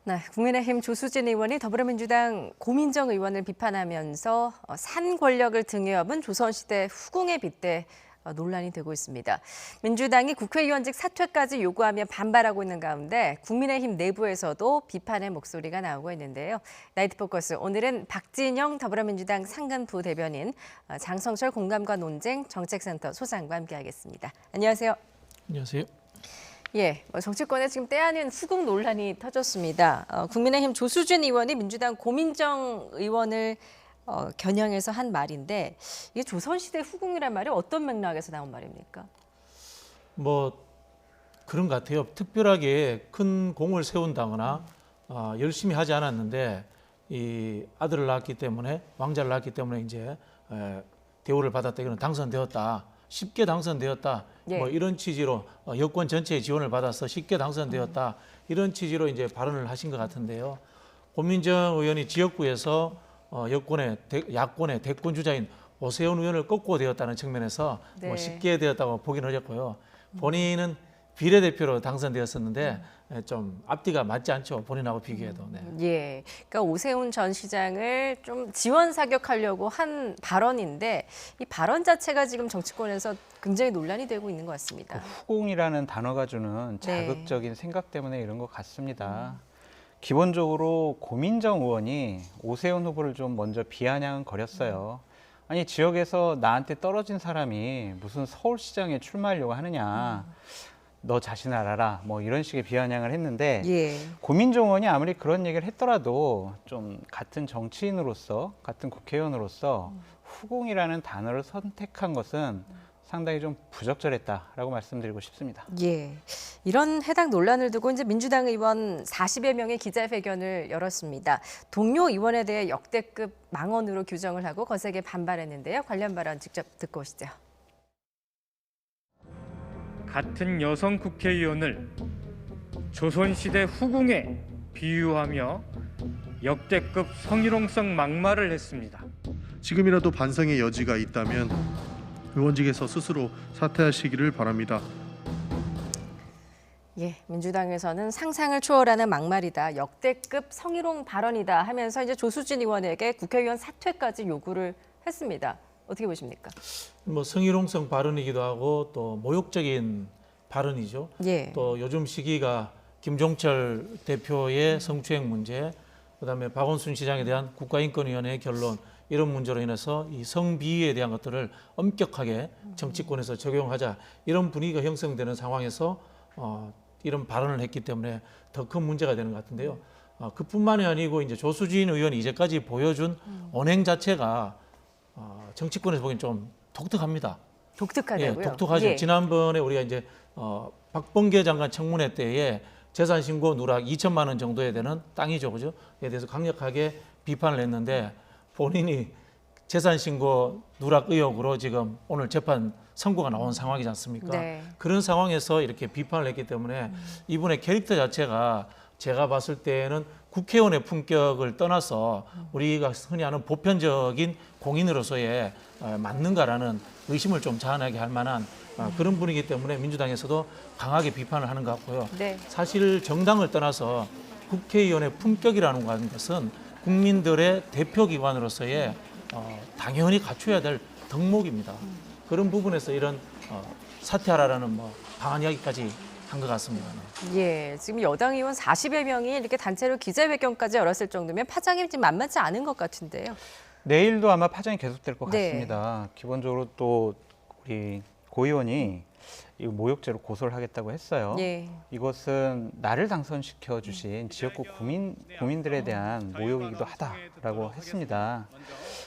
네, 국민의힘 조수진 의원이 더불어민주당 고민정 의원을 비판하면서 산 권력을 등에 업은 조선시대 후궁에 빗대 논란이 되고 있습니다. 민주당이 국회의원직 사퇴까지 요구하며 반발하고 있는 가운데 국민의힘 내부에서도 비판의 목소리가 나오고 있는데요. 나이트포커스, 오늘은 박진영 더불어민주당 상근부 대변인, 장성철 공감과 논쟁 정책센터 소장과 함께하겠습니다. 안녕하세요. 안녕하세요. 예, 정치권에 지금 때아닌 후궁 논란이 터졌습니다. 국민의힘 조수진 의원이 민주당 고민정 의원을 겨냥해서 한 말인데 이게 조선시대 후궁이란 말이 어떤 맥락에서 나온 말입니까? 뭐 그런 것 같아요. 특별하게 큰 공을 세운다거나 열심히 하지 않았는데 이 아들을 낳았기 때문에 왕자를 낳았기 때문에 이제 대우를 받았다. 이거는 당선되었다. 쉽게 당선되었다. 예. 뭐 이런 취지로 여권 전체의 지원을 받아서 쉽게 당선되었다. 이런 취지로 이제 발언을 하신 것 같은데요. 고민정 의원이 지역구에서 야권의 대권 주자인 오세훈 의원을 꺾고 되었다는 측면에서 네. 뭐 쉽게 되었다고 보기는 어렵고요. 본인은 비례대표로 당선되었었는데 좀 앞뒤가 맞지 않죠. 본인하고 비교해도. 네. 예, 그러니까 오세훈 전 시장을 좀 지원 사격하려고 한 발언인데 이 발언 자체가 지금 정치권에서 굉장히 논란이 되고 있는 것 같습니다. 후공이라는 단어가 주는 자극적인 생각 때문에 이런 것 같습니다. 기본적으로 고민정 의원이 오세훈 후보를 좀 먼저 비아냥은 거렸어요. 아니 지역에서 나한테 떨어진 사람이 무슨 서울시장에 출마하려고 하느냐. 너 자신 알아라. 뭐 이런 식의 비아냥을 했는데 예. 고민정 의원이 아무리 그런 얘기를 했더라도 좀 같은 정치인으로서 같은 국회의원으로서 후공이라는 단어를 선택한 것은 상당히 좀 부적절했다라고 말씀드리고 싶습니다. 예, 이런 해당 논란을 두고 이제 민주당 의원 40여 명의 기자회견을 열었습니다. 동료 의원에 대해 역대급 망언으로 규정을 하고 거세게 반발했는데요. 관련 발언 직접 듣고 오시죠. 같은 여성 국회의원을 조선시대 후궁에 비유하며 역대급 성희롱성 막말을 했습니다. 지금이라도 반성의 여지가 있다면 의원직에서 스스로 사퇴하시기를 바랍니다. 예, 민주당에서는 상상을 초월하는 막말이다, 역대급 성희롱 발언이다 하면서 이제 조수진 의원에게 국회의원 사퇴까지 요구를 했습니다. 어떻게 보십니까? 뭐 성희롱성 발언이기도 하고 또 모욕적인 발언이죠. 예. 또 요즘 시기가 김종철 대표의 성추행 문제, 그다음에 박원순 시장에 대한 국가인권위원회의 결론, 이런 문제로 인해서 이 성비위에 대한 것들을 엄격하게 정치권에서 적용하자, 이런 분위기가 형성되는 상황에서 이런 발언을 했기 때문에 더 큰 문제가 되는 것 같은데요. 그뿐만이 아니고 이제 조수진 의원이 이제까지 보여준 언행 자체가 정치권에서 보기엔 좀 독특합니다. 독특하다고요? 예, 독특하죠. 예. 지난번에 우리가 이제 박범계 장관 청문회 때에 재산 신고 누락 2천만 원 정도에 되는 땅이죠, 그죠? 에 대해서 강력하게 비판을 했는데 본인이 재산 신고 누락 의혹으로 지금 오늘 재판 선고가 나온 상황이지 않습니까? 네. 그런 상황에서 이렇게 비판을 했기 때문에 이분의 캐릭터 자체가 제가 봤을 때는 국회의원의 품격을 떠나서 우리가 흔히 하는 보편적인 공인으로서의 맞는가라는 의심을 좀 자아나게 할 만한 그런 분이기 때문에 민주당에서도 강하게 비판을 하는 것 같고요. 네. 사실 정당을 떠나서 국회의원의 품격이라는 것은 국민들의 대표기관으로서의 당연히 갖춰야 될 덕목입니다. 그런 부분에서 이런 사퇴하라라는 강한 이야기까지 한 것 같습니다. 예, 지금 여당 의원 40여 명이 이렇게 단체로 기자회견까지 열었을 정도면 파장이 좀 만만치 않은 것 같은데요. 내일도 아마 파장이 계속될 것 네. 같습니다. 기본적으로 또 우리 고 의원이 이 모욕죄로 고소를 하겠다고 했어요. 예. 이것은 나를 당선시켜 주신 지역구 국민들에 대한 모욕이기도 하다라고 했습니다.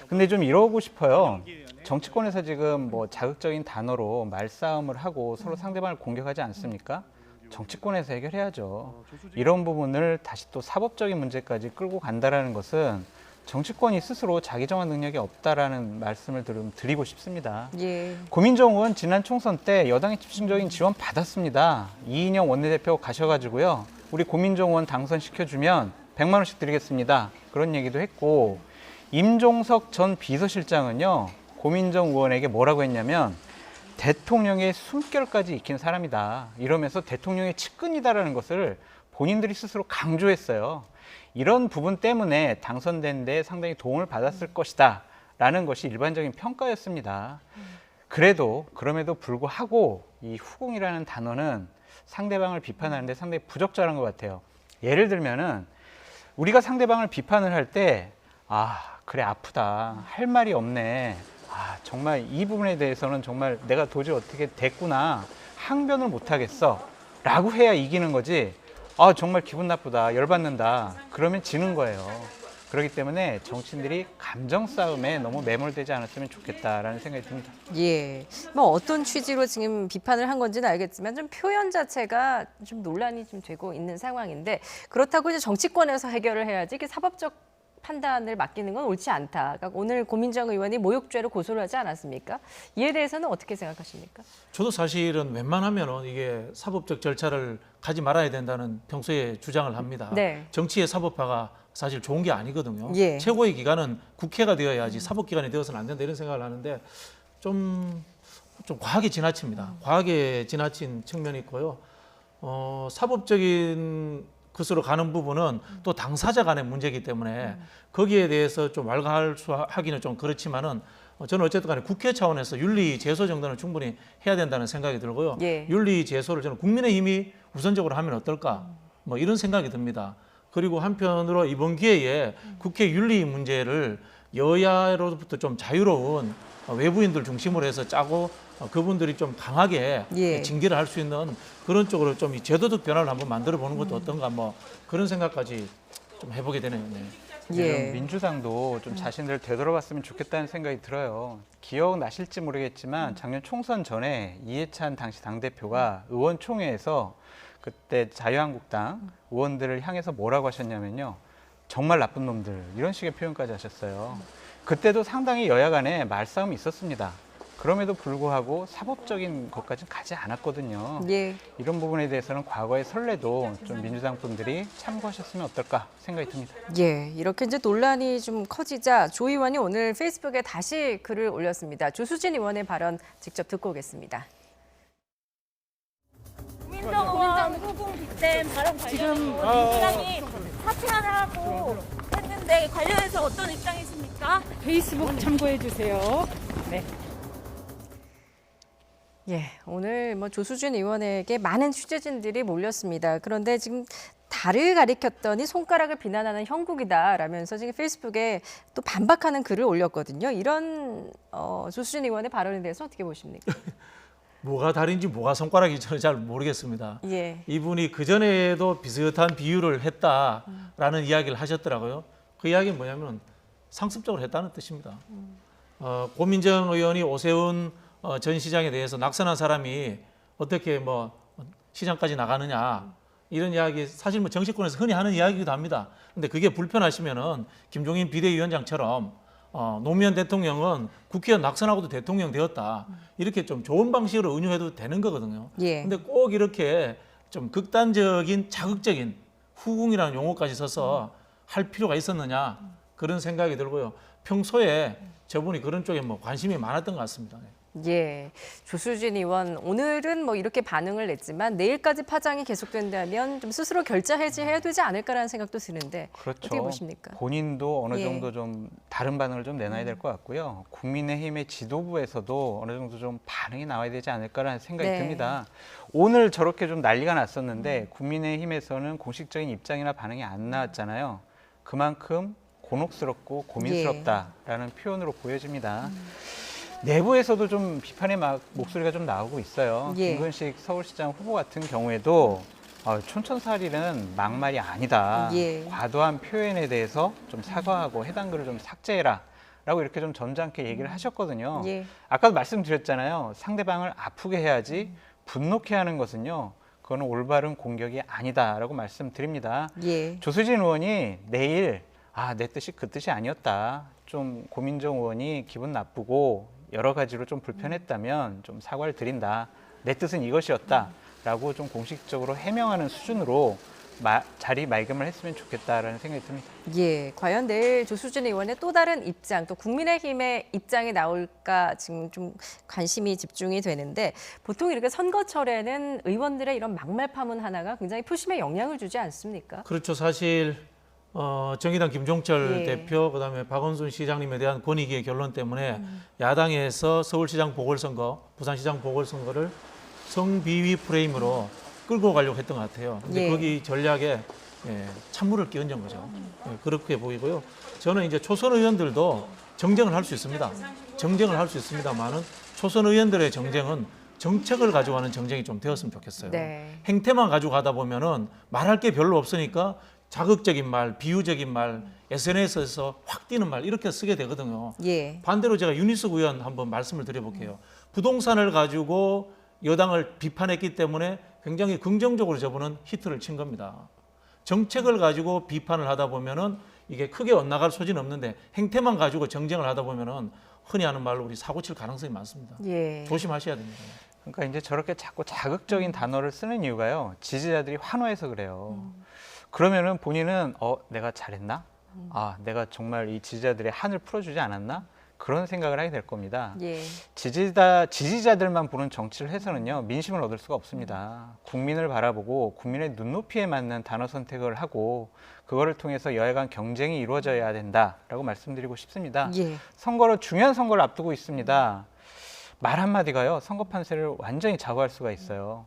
근데 좀 이러고 싶어요. 정치권에서 지금 뭐 자극적인 단어로 말싸움을 하고 서로 상대방을 공격하지 않습니까? 정치권에서 해결해야죠. 이런 부분을 다시 또 사법적인 문제까지 끌고 간다라는 것은 정치권이 스스로 자기 정한 능력이 없다라는 말씀을 드리고 싶습니다. 예. 고민정 의원 지난 총선 때 여당의 집중적인 지원 받았습니다. 이인영 원내대표 가셔가지고요. 우리 고민정 의원 당선시켜주면 100만 원씩 드리겠습니다. 그런 얘기도 했고, 임종석 전 비서실장은요. 고민정 의원에게 뭐라고 했냐면 대통령의 숨결까지 익힌 사람이다. 이러면서 대통령의 측근이다라는 것을 본인들이 스스로 강조했어요. 이런 부분 때문에 당선된 데 상당히 도움을 받았을 것이다 라는 것이 일반적인 평가였습니다. 그럼에도 불구하고 이 후궁이라는 단어는 상대방을 비판하는데 상당히 부적절한 것 같아요. 예를 들면은 우리가 상대방을 비판을 할 때 그래 아프다 할 말이 없네, 정말 이 부분에 대해서는 정말 내가 도저히 어떻게 됐구나 항변을 못 하겠어 라고 해야 이기는 거지, 정말 기분 나쁘다 열받는다 그러면 지는 거예요. 그렇기 때문에 정치인들이 감정 싸움에 너무 매몰되지 않았으면 좋겠다라는 생각이 듭니다. 예, 뭐 어떤 취지로 지금 비판을 한 건지는 알겠지만 좀 표현 자체가 좀 논란이 좀 되고 있는 상황인데, 그렇다고 이제 정치권에서 해결을 해야지 이게 사법적 판단을 맡기는 건 옳지 않다. 그러니까 오늘 고민정 의원이 모욕죄로 고소를 하지 않았습니까? 이에 대해서는 어떻게 생각하십니까? 저도 사실은 웬만하면은 이게 사법적 절차를 가지 말아야 된다는 평소에 주장을 합니다. 네. 정치의 사법화가 사실 좋은 게 아니거든요. 예. 최고의 기관은 국회가 되어야지 사법기관이 되어서는 안 된다 이런 생각을 하는데 좀 과하게 지나칩니다. 과하게 지나친 측면이 있고요. 사법적인 것으로 가는 부분은 또 당사자 간의 문제이기 때문에 거기에 대해서 좀 왈가왈부하기는 좀 그렇지만은 저는 어쨌든 간에 국회 차원에서 윤리 제소 정도는 충분히 해야 된다는 생각이 들고요. 예. 윤리 제소를 저는 국민의힘이 우선적으로 하면 어떨까 뭐 이런 생각이 듭니다. 그리고 한편으로 이번 기회에 국회 윤리 문제를 여야로부터 좀 자유로운 외부인들 중심으로 해서 짜고 그분들이 좀 강하게 예. 징계를 할 수 있는 그런 쪽으로 좀 이 제도적 변화를 한번 만들어 보는 것도 어떤가 뭐 그런 생각까지 좀 해보게 되네요. 네. 예. 민주당도 좀 자신들을 되돌아봤으면 좋겠다는 생각이 들어요. 기억나실지 모르겠지만 작년 총선 전에 이해찬 당시 당대표가 의원총회에서 그때 자유한국당 의원들을 향해서 뭐라고 하셨냐면요. 정말 나쁜 놈들 이런 식의 표현까지 하셨어요. 그때도 상당히 여야 간에 말싸움이 있었습니다. 그럼에도 불구하고 사법적인 것까지는 가지 않았거든요. 예. 이런 부분에 대해서는 과거의 선례도 좀 민주당 분들이 참고하셨으면 어떨까 생각이 듭니다. 예, 이렇게 이제 논란이 좀 커지자 조 의원이 오늘 페이스북에 다시 글을 올렸습니다. 조수진 의원의 발언 직접 듣고 오겠습니다. 고민정 의원 후궁 빗댄 발언 관련해서 민주당이 사퇴를 하고 했는데 관련해서 어떤 입장이십니까? 페이스북 참고해 주세요. 네. 예, 오늘 뭐 조수진 의원에게 많은 취재진들이 몰렸습니다. 그런데 지금 달을 가리켰더니 손가락을 비난하는 형국이다라면서 지금 페이스북에 또 반박하는 글을 올렸거든요. 이런 조수진 의원의 발언에 대해서 어떻게 보십니까? 뭐가 달인지 뭐가 손가락인지 저는 잘 모르겠습니다. 예. 이분이 그전에도 비슷한 비유를 했다라는 이야기를 하셨더라고요. 그 이야기는 뭐냐면 상습적으로 했다는 뜻입니다. 고민정 의원이 오세훈 전 시장에 대해서 낙선한 사람이 어떻게 뭐 시장까지 나가느냐 이런 이야기 사실 뭐 정치권에서 흔히 하는 이야기이기도 합니다. 근데 그게 불편하시면은 김종인 비대위원장처럼 노무현 대통령은 국회의원 낙선하고도 대통령 되었다. 이렇게 좀 좋은 방식으로 은유해도 되는 거거든요. 예. 근데 꼭 이렇게 좀 극단적인 자극적인 후궁이라는 용어까지 써서 할 필요가 있었느냐 그런 생각이 들고요. 평소에 저분이 그런 쪽에 뭐 관심이 많았던 것 같습니다. 예, 조수진 의원 오늘은 뭐 이렇게 반응을 냈지만 내일까지 파장이 계속된다면 좀 스스로 결자 해지해야 되지 않을까라는 생각도 드는데 그렇죠. 어떻게 보십니까? 본인도 어느 예. 정도 좀 다른 반응을 좀 내놔야 될 것 같고요. 국민의힘의 지도부에서도 어느 정도 좀 반응이 나와야 되지 않을까라는 생각이 네. 듭니다. 오늘 저렇게 좀 난리가 났었는데 국민의힘에서는 공식적인 입장이나 반응이 안 나왔잖아요. 그만큼 곤혹스럽고 고민스럽다라는 표현으로 보여집니다. 내부에서도 좀 비판의 목소리가 좀 나오고 있어요. 예. 김근식 서울시장 후보 같은 경우에도 촌천살인은 막말이 아니다. 예. 과도한 표현에 대해서 좀 사과하고 해당 글을 좀 삭제해라. 라고 이렇게 좀 점잖게 얘기를 하셨거든요. 예. 아까도 말씀드렸잖아요. 상대방을 아프게 해야지 분노케 하는 것은요. 그거는 올바른 공격이 아니다라고 말씀드립니다. 예. 조수진 의원이 내일 내 뜻이 그 뜻이 아니었다. 좀 고민정 의원이 기분 나쁘고 여러 가지로 좀 불편했다면 좀 사과를 드린다. 내 뜻은 이것이었다. 라고 좀 공식적으로 해명하는 수준으로 자리 말금을 했으면 좋겠다라는 생각이 듭니다. 예, 과연 내일 조수진 의원의 또 다른 입장, 또 국민의힘의 입장이 나올까 지금 좀 관심이 집중이 되는데 보통 이렇게 선거철에는 의원들의 이런 막말 파문 하나가 굉장히 표심에 영향을 주지 않습니까? 그렇죠. 사실 정의당 김종철 예. 대표 그다음에 박원순 시장님에 대한 권익위의 결론 때문에 야당에서 서울시장 보궐선거, 부산시장 보궐선거를 성비위 프레임으로 끌고 가려고 했던 것 같아요. 근데 예. 거기 전략에 찬물을 끼얹은 거죠. 그렇게 보이고요. 저는 이제 초선 의원들도 정쟁을 할 수 있습니다. 정쟁을 할 수 있습니다만은 초선 의원들의 정쟁은 정책을 가지고 하는 정쟁이 좀 되었으면 좋겠어요. 네. 행태만 가지고 가다 보면은 말할 게 별로 없으니까 자극적인 말, 비유적인 말, SNS에서 확 뛰는 말 이렇게 쓰게 되거든요. 예. 반대로 제가 윤희숙 의원 한번 말씀을 드려볼게요. 부동산을 가지고 여당을 비판했기 때문에 굉장히 긍정적으로 저분은 히트를 친 겁니다. 정책을 가지고 비판을 하다 보면은 이게 크게 엇나갈 소지는 없는데 행태만 가지고 정쟁을 하다 보면은 흔히 하는 말로 우리 사고 칠 가능성이 많습니다. 예. 조심하셔야 됩니다. 그러니까 이제 저렇게 자꾸 자극적인 단어를 쓰는 이유가요. 지지자들이 환호해서 그래요. 그러면은 본인은 내가 잘했나? 내가 정말 이 지지자들의 한을 풀어주지 않았나? 그런 생각을 하게 될 겁니다. 예. 지지자들만 보는 정치를 해서는요, 민심을 얻을 수가 없습니다. 국민을 바라보고 국민의 눈높이에 맞는 단어 선택을 하고 그거를 통해서 여야 간 경쟁이 이루어져야 된다라고 말씀드리고 싶습니다. 예. 중요한 선거를 앞두고 있습니다. 말 한마디가요, 선거 판세를 완전히 좌우할 수가 있어요.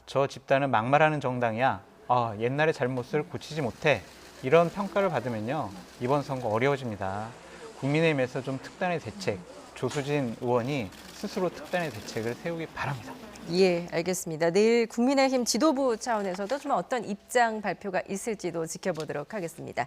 저 집단은 막말하는 정당이야. 옛날의 잘못을 고치지 못해. 이런 평가를 받으면요, 이번 선거 어려워집니다. 국민의힘에서 좀 특단의 대책, 조수진 의원이 스스로 특단의 대책을 세우기 바랍니다. 예, 알겠습니다. 내일 국민의힘 지도부 차원에서도 좀 어떤 입장 발표가 있을지도 지켜보도록 하겠습니다.